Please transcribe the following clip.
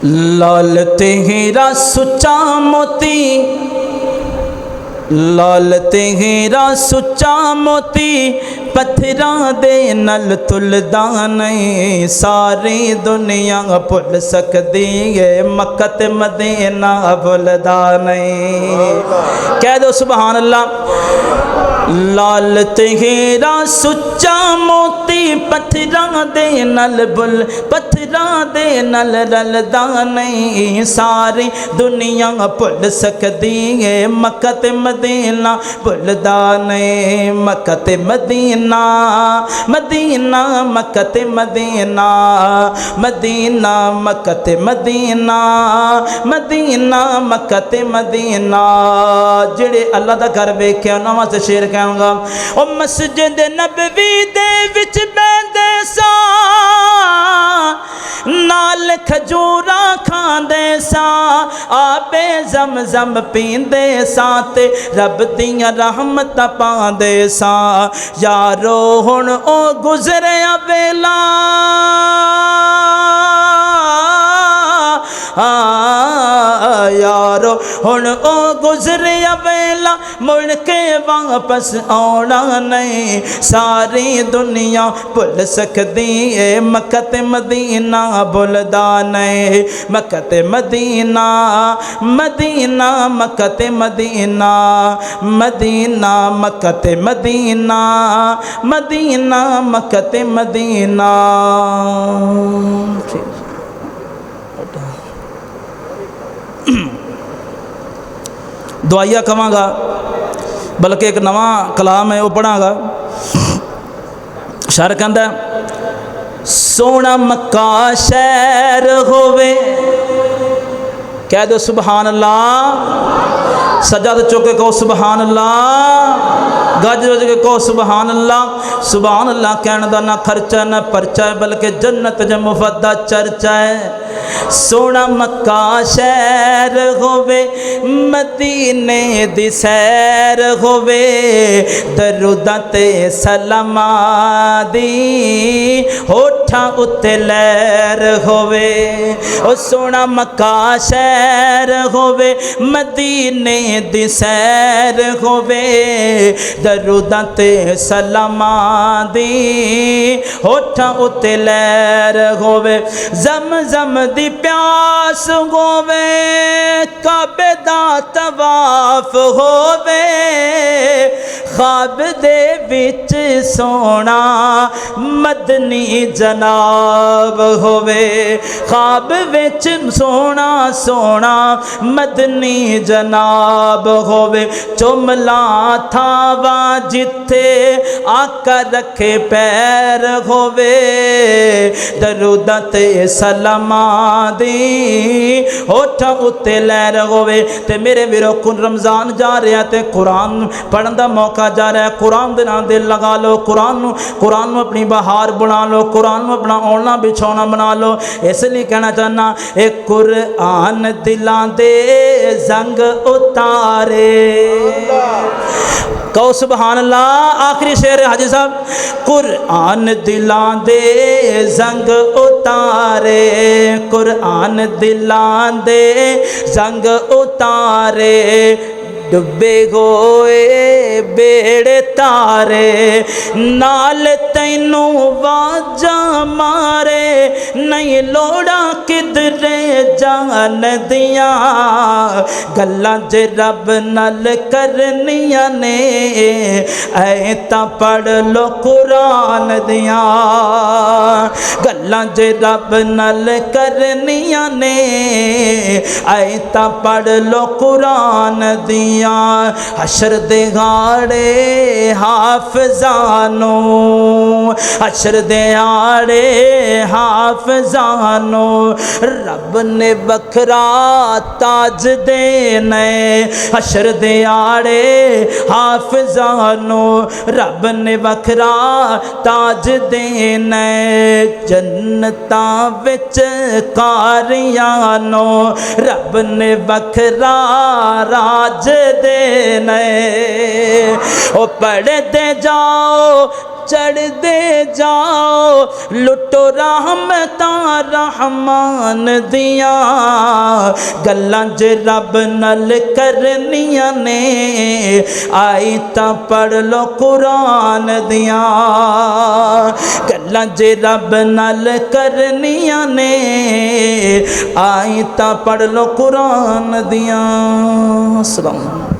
लाल ते हीरा सुच्चा मोती, लाल ते हीरा सुच्चा मोती, पत्थरां दे नल तुलदा नहीं। सारी दुनिया भुल सकदी है, मक्का ते मदीना भुलदा नहीं। कह दो सुभान अल्लाह। लाल ते हीरा सुच्चा मोती, पत्थरां दे नल बुल, पत्थरां दे नल रलदा नहीं। सारी दुनिया भुल सकदी है, मक्का ते मदीना भुलदा नहीं। मक्का ते मदीना, मदीना मक्का ते मदीना, मदीना मक्का ते मदीना, मदीना मक्का ते मदीना। जेड़े अल्लाह दा घर वेख्या उन्हां वास्ते शेर कहूँगा। ओ मस्जिद नबवी दे विच बैठदे सा, नाल खजूरा खांदे सा, आबे ज़मज़म पींदे सा, ते रब दियां रहमतां पांदे सा। यारो हुण ओ गुज़रिया वेला, यारो हुण ओ गुज़रिया वेला, मुड़ के वापस आना नहीं। सारी दुनिया भुल सकदी है, मक्का ते मदीना भुलदा नहीं। मक्का ते मदीना, मदीना मक्का ते मदीना, मदीना मक्का ते मदीना, मदीना मक्का ते मदीना। दुआइया कवांगा, बल्कि एक नवा कलाम है वह पढ़ांगा। शायर कहंदा, सोना मक्का शहर होवे, कह दो सुभान अल्लाह। सजद चुके कहो सुभान अल्लाह, गज गज के कहो सुभान अल्लाह। सुभान अल्लाह कहने का ना खर्चा ना परचा है, बल्कि जन्नत ज मुफ्त दा चर्चा है। सोना मक्का शहर होवे, मदीने दी सैर होवे, दरूदां ते सलामां दी होठां उत्ते लहर होवे। ओ सोना मक्का शहर होवे, मदीने दी सैर होवे, दरूदां ते सलामां दी होठां उत्ते लहर होवे। ज़मज़म दी प्यास होवे, काबे दा तवाफ होवे, ख्वाब दे विच सोना मदनी जनाब होवे। ख्वाब विच सोना सोना मदनी जनाब होवे। चुमला थावा जिथे आका रखे पैर होवे, दरूदां ते सलामां दी होठां उत्ते लहर होवे। ते मेरे वीरो कुन रमज़ान जा रहा है, ते कुरान पढ़न दा मौका जा रहा है। कुरान दे नाल दिल लगा लो, कुरान नूं अपनी बहार बना लो, कुरान नूं अपना ओढ़ना बिछौना बना लो। इसलिए कहना चाहना, एक कुरान दिलां दे जंग उतारे, कहो सुभान अल्लाह। आखिरी शेर है हाजी साहब, कुरान दिलां दे जंग उतारे, कुरान दिलां दे जंग उतारे, डुबे होए बेड़े तारे, नाल तैनू वाजा मारे, नहीं लोड़ा किधरे जान दिया, गल्लां जे रब नाल करनियां ने, ऐ तां पढ़ लो कुरान दिया, गल्लां जे रब नाल करनियां ने, ऐ तां पढ़ लो कुरान दिया। हशर दे गाड़े हाफिजानो, हशर दे आड़े हाफिजानो, रब ने बखरा ताज देने, हशर दे आड़े हाफिजानो, रब ने बखरा ताज देने, जन्नतां विच कारियानो, रब ने बखरा राज देने। ओ पढ़ते जाओ चढ़ दे जाओ, लुटो रहमतां रहमान दियां, गल्लां जे रब नाल करनियां ने, आई तां पढ़ लो कुरान दियां, गल्लां जे रब नाल करनियां ने, आई तां पढ़ लो कुरान दियां। सलाम।